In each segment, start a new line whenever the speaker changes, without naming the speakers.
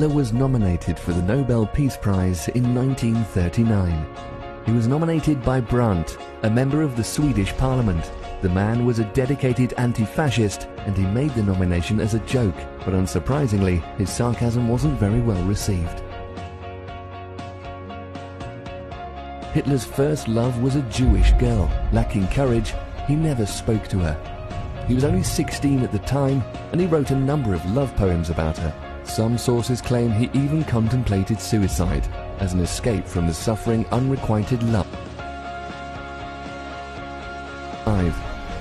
Hitler was nominated for the Nobel Peace Prize in 1939. He was nominated by Brandt, a member of the Swedish Parliament. The man was a dedicated anti-fascist, and he made the nomination as a joke, but unsurprisingly, his sarcasm wasn't very well received. Hitler's first love was a Jewish girl. Lacking courage, he never spoke to her. He was only 16 at the time, and he wrote a number of love poems about her. Some sources claim he even contemplated suicide as an escape from the suffering, unrequited love.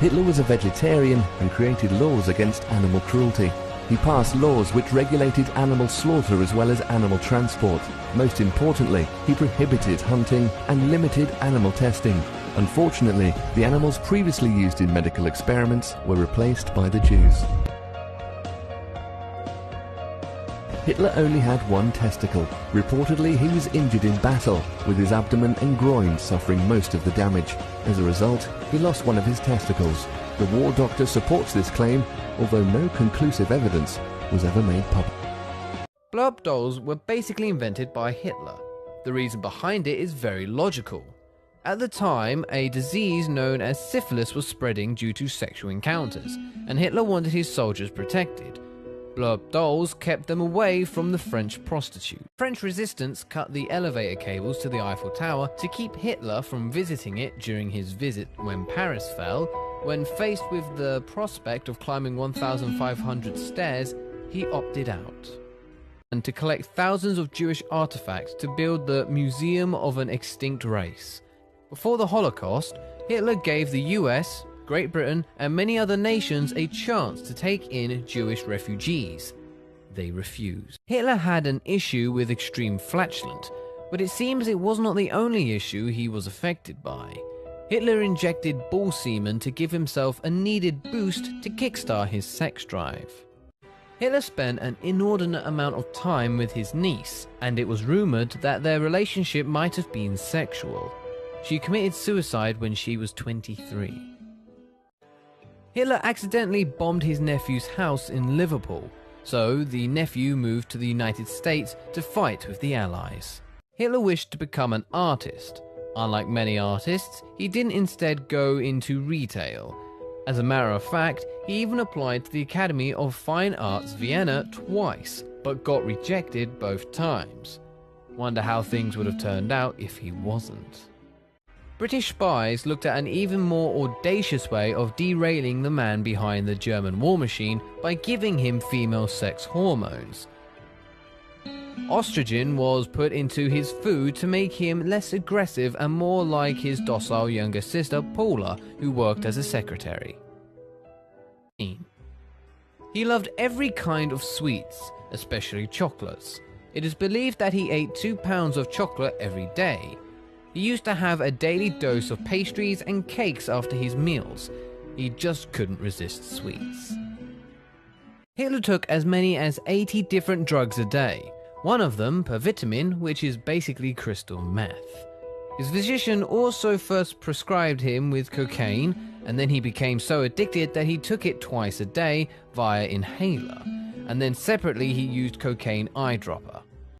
Hitler was a vegetarian and created laws against animal cruelty. He passed laws which regulated animal slaughter as well as animal transport. Most importantly, he prohibited hunting and limited animal testing. Unfortunately, the animals previously used in medical experiments were replaced by the Jews. Hitler only had one testicle. Reportedly, he was injured in battle, with his abdomen and groin suffering most of the damage. As a result, he lost one of his testicles. The war doctor supports this claim, although no conclusive evidence was ever made public.
Blow-up dolls were basically invented by Hitler. The reason behind it is very logical. At the time, a disease known as syphilis was spreading due to sexual encounters, and Hitler wanted his soldiers protected. Blow-up dolls kept them away from the French prostitute. French resistance cut the elevator cables to the Eiffel Tower to keep Hitler from visiting it during his visit when Paris fell. When faced with the prospect of climbing 1,500 stairs, he opted out. And to collect thousands of Jewish artifacts to build the Museum of an Extinct Race. Before the Holocaust, Hitler gave the US, Great Britain, and many other nations a chance to take in Jewish refugees. They refused. Hitler had an issue with extreme flatulence, but it seems it was not the only issue he was affected by. Hitler injected bull semen to give himself a needed boost to kickstart his sex drive. Hitler spent an inordinate amount of time with his niece, and it was rumored that their relationship might have been sexual. She committed suicide when she was 23. Hitler accidentally bombed his nephew's house in Liverpool, so the nephew moved to the United States to fight with the Allies. Hitler wished to become an artist. Unlike many artists, he didn't instead go into retail. As a matter of fact, he even applied to the Academy of Fine Arts Vienna twice, but got rejected both times. Wonder how things would have turned out if he wasn't. British spies looked at an even more audacious way of derailing the man behind the German war machine by giving him female sex hormones. Estrogen was put into his food to make him less aggressive and more like his docile younger sister Paula, who worked as a secretary. He loved every kind of sweets, especially chocolates. It is believed that he ate 2 pounds of chocolate every day. He used to have a daily dose of pastries and cakes after his meals. He just couldn't resist sweets. Hitler took as many as 80 different drugs a day, one of them pervitamin, which is basically crystal meth. His physician also first prescribed him with cocaine, and then he became so addicted that he took it twice a day via inhaler, and then separately he used cocaine eyedropper.